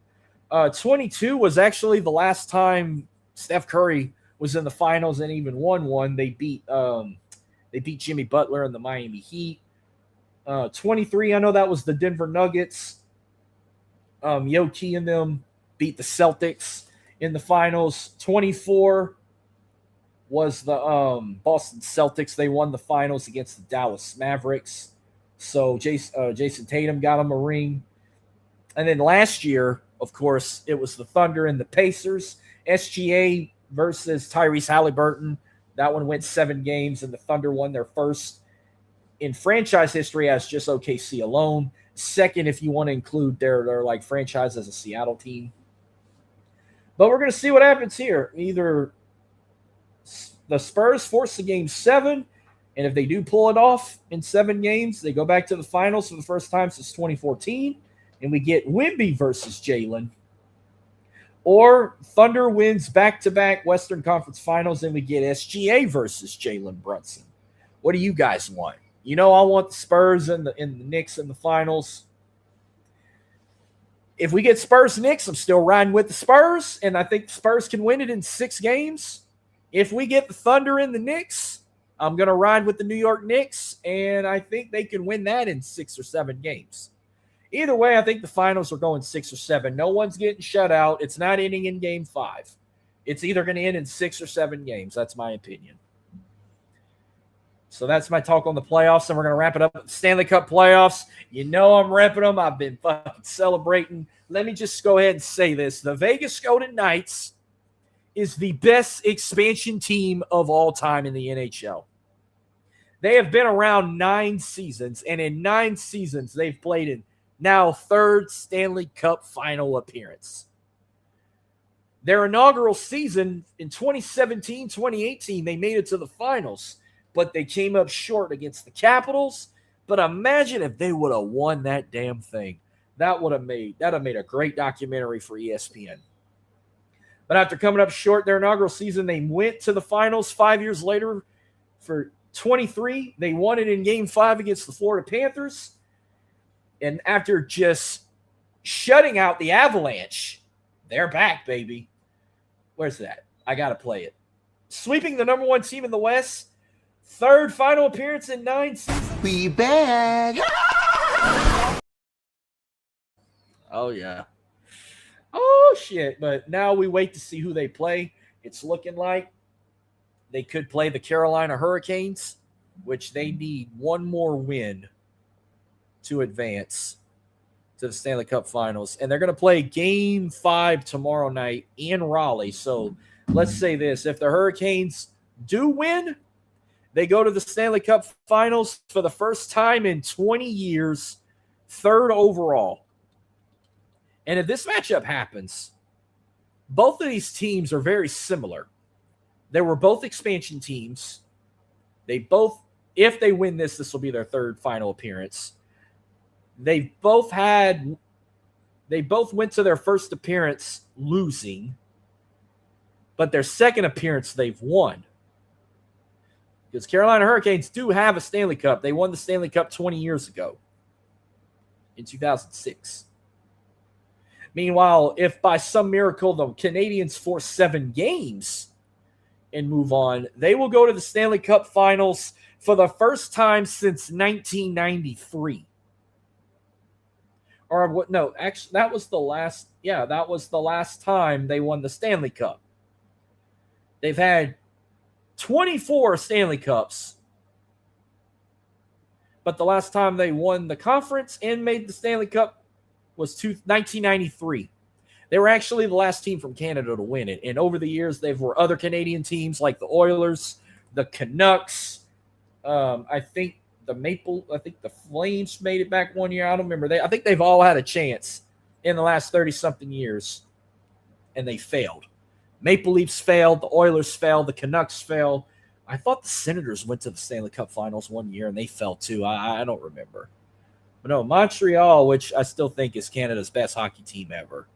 S2: 22 was actually the last time Steph Curry was in the finals and even won one. They beat Jimmy Butler and the Miami Heat. 23, I know that was the Denver Nuggets. Yoki and them beat the Celtics in the finals. 24 was the Boston Celtics. They won the finals against the Dallas Mavericks. So Jason Tatum got him a ring. And then last year, of course, it was the Thunder and the Pacers. SGA versus Tyrese Halliburton. That one went 7 games, and the Thunder won their first in franchise history as just OKC alone. Second, if you want to include their franchise as a Seattle team. But we're going to see what happens here. Either the Spurs force the Game 7, and if they do pull it off in 7 games, they go back to the finals for the first time since 2014, and we get Wemby versus Jalen. Or Thunder wins back-to-back Western Conference Finals, and we get SGA versus Jalen Brunson. What do you guys want? I want the Spurs and the Knicks in the finals. If we get Spurs-Knicks, I'm still riding with the Spurs, and I think the Spurs can win it in 6 games. If we get the Thunder and the Knicks, I'm going to ride with the New York Knicks, and I think they can win that in 6 or 7 games. Either way, I think the finals are going 6 or 7. No one's getting shut out. It's not ending in Game 5. It's either going to end in 6 or 7 games. That's my opinion. So that's my talk on the playoffs, and we're going to wrap it up with the Stanley Cup playoffs. I'm repping them. I've been fucking celebrating. Let me just go ahead and say this. The Vegas Golden Knights is the best expansion team of all time in the NHL. They have been around 9 seasons, and in 9 seasons, they've played in now 3rd Stanley Cup final appearance. Their inaugural season in 2017-2018, they made it to the finals, but they came up short against the Capitals. But imagine if they would have won that damn thing. That would have made a great documentary for ESPN. But after coming up short their inaugural season, they went to the finals 5 years later for 23. They won it in Game 5 against the Florida Panthers. And after just shutting out the Avalanche, they're back, baby. Where's that? I got to play it. Sweeping the number 1 team in the West. 3rd final appearance in 9 seasons.
S3: We back.
S2: Oh, yeah. Oh, shit. But now we wait to see who they play. It's looking like they could play the Carolina Hurricanes, which they need one more win to advance to the Stanley Cup Finals. And they're going to play Game 5 tomorrow night in Raleigh. So let's say this. If the Hurricanes do win, they go to the Stanley Cup Finals for the first time in 20 years, 3rd overall. And if this matchup happens, both of these teams are very similar. They were both expansion teams. They both, if they win this will be their 3rd final appearance. They both went to their first appearance losing, but their second appearance they've won. Because Carolina Hurricanes do have a Stanley Cup. They won the Stanley Cup 20 years ago in 2006. Meanwhile, if by some miracle the Canadians force 7 games and move on, they will go to the Stanley Cup Finals for the first time since 1993. Or what? No, actually, that was the last. Yeah, that was the last time they won the Stanley Cup. They've had 24 Stanley Cups, but the last time they won the conference and made the Stanley Cup was 1993. They were actually the last team from Canada to win it. And over the years, there were other Canadian teams like the Oilers, the Canucks. I think the Flames made it back one year. I don't remember. I think they've all had a chance in the last 30-something years, and they failed. Maple Leafs failed. The Oilers failed. The Canucks failed. I thought the Senators went to the Stanley Cup Finals one year, and they fell too. I don't remember. But no, Montreal, which I still think is Canada's best hockey team ever,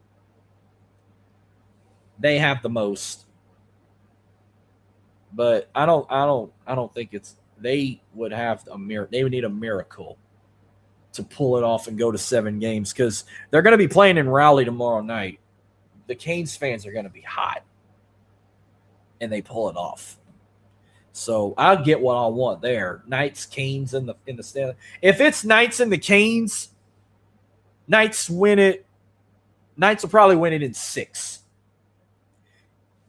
S2: they have the most. But I don't think it's. They would have they would need a miracle to pull it off and go to 7 games, because they're going to be playing in Raleigh tomorrow night. The Canes fans are going to be hot, and they pull it off. So I'll get what I want there. Knights, Canes in the Stanley. If it's Knights and the Canes, Knights win it. Knights will probably win it in 6.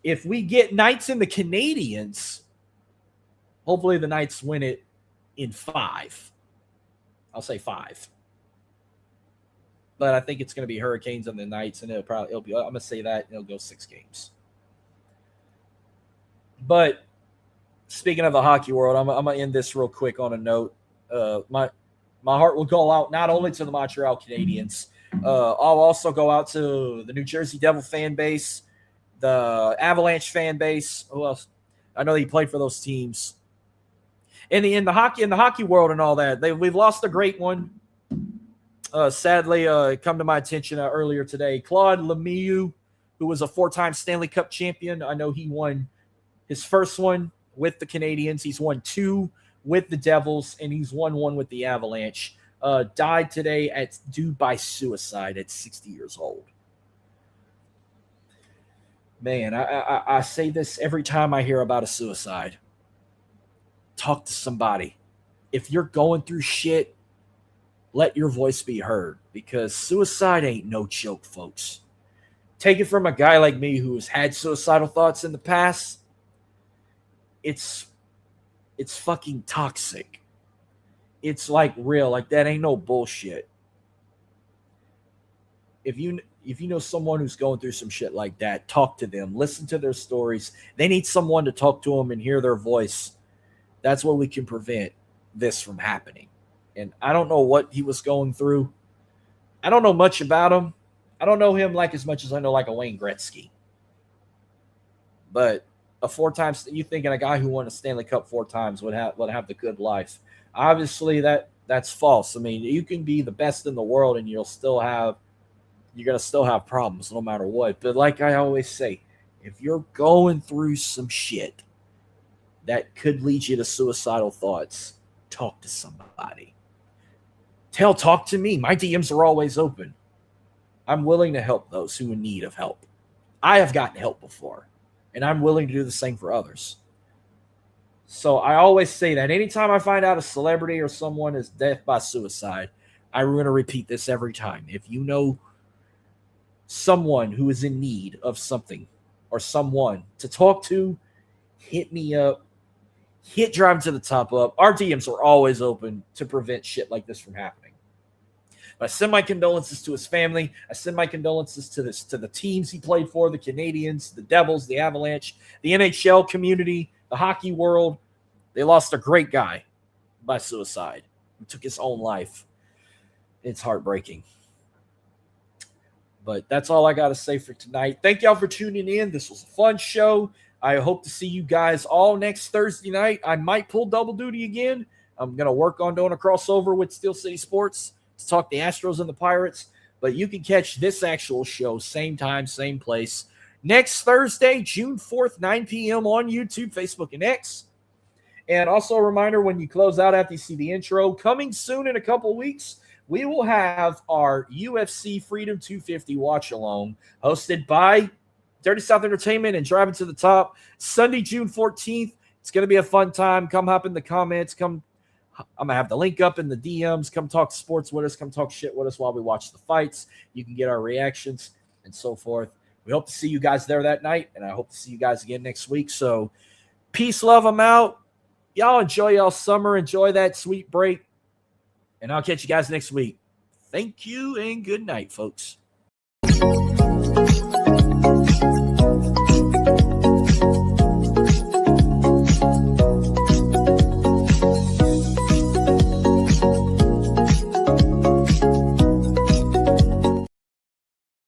S2: If we get Knights and the Canadians, hopefully the Knights win it in 5. I'll say 5. But I think it's going to be Hurricanes and the Knights, and it'll be. I'm going to say that it'll go 6 games. But speaking of the hockey world, I'm going to end this real quick on a note. My heart will go out not only to the Montreal Canadiens. I'll also go out to the New Jersey Devil fan base, the Avalanche fan base. Who else? I know that he played for those teams. In the hockey world and all that, we've lost a great one. Sadly, come to my attention earlier today. Claude Lemieux, who was a 4-time Stanley Cup champion. I know he won his first one with the Canadiens. He's won 2 with the Devils, and he's won 1 with the Avalanche. Died today due by suicide at 60 years old. Man, I say this every time I hear about a suicide. Talk to somebody. If you're going through shit, let your voice be heard, because suicide ain't no joke, folks. Take it from a guy like me who's had suicidal thoughts in the past. It's fucking toxic. It's like real. Like, that ain't no bullshit. If you know someone who's going through some shit like that, talk to them. Listen to their stories. They need someone to talk to them and hear their voice. That's what we can prevent this from happening. And I don't know what he was going through. I don't know much about him. I don't know him like as much as I know like a Wayne Gretzky. But a 4-time, you thinking a guy who won a Stanley Cup 4 times would have the good life. Obviously that's false. I mean, you can be the best in the world and you're going to still have problems no matter what. But like I always say, if you're going through some shit that could lead you to suicidal thoughts, talk to somebody. Talk to me. My DMs are always open. I'm willing to help those who in need of help. I have gotten help before, and I'm willing to do the same for others. So I always say that anytime I find out a celebrity or someone is death by suicide, I'm going to repeat this every time. If you know someone who is in need of something or someone to talk to, hit me up. Hit Drive to the Top up. Our DMs are always open to prevent shit like this from happening. But I send my condolences to his family. I send my condolences to the teams he played for, the Canadians, the Devils, the Avalanche, the NHL community, the hockey world. They lost a great guy by suicide who took his own life. It's heartbreaking. But that's all I got to say for tonight. Thank y'all for tuning in. This was a fun show. I hope to see you guys all next Thursday night. I might pull double duty again. I'm going to work on doing a crossover with Steel City Sports to talk the Astros and the Pirates. But you can catch this actual show, same time, same place, next Thursday, June 4th, 9 p.m. on YouTube, Facebook, and X. And also a reminder, when you close out after you see the intro, coming soon in a couple of weeks, we will have our UFC Freedom 250 watch-along hosted by Dirty South Entertainment and Driving to the Top, Sunday, June 14th. It's going to be a fun time. Come hop in the comments. I'm going to have the link up in the DMs. Come talk sports with us. Come talk shit with us while we watch the fights. You can get our reactions and so forth. We hope to see you guys there that night, and I hope to see you guys again next week. So peace, love, I'm out. Y'all enjoy y'all summer. Enjoy that sweet break. And I'll catch you guys next week. Thank you and good night, folks.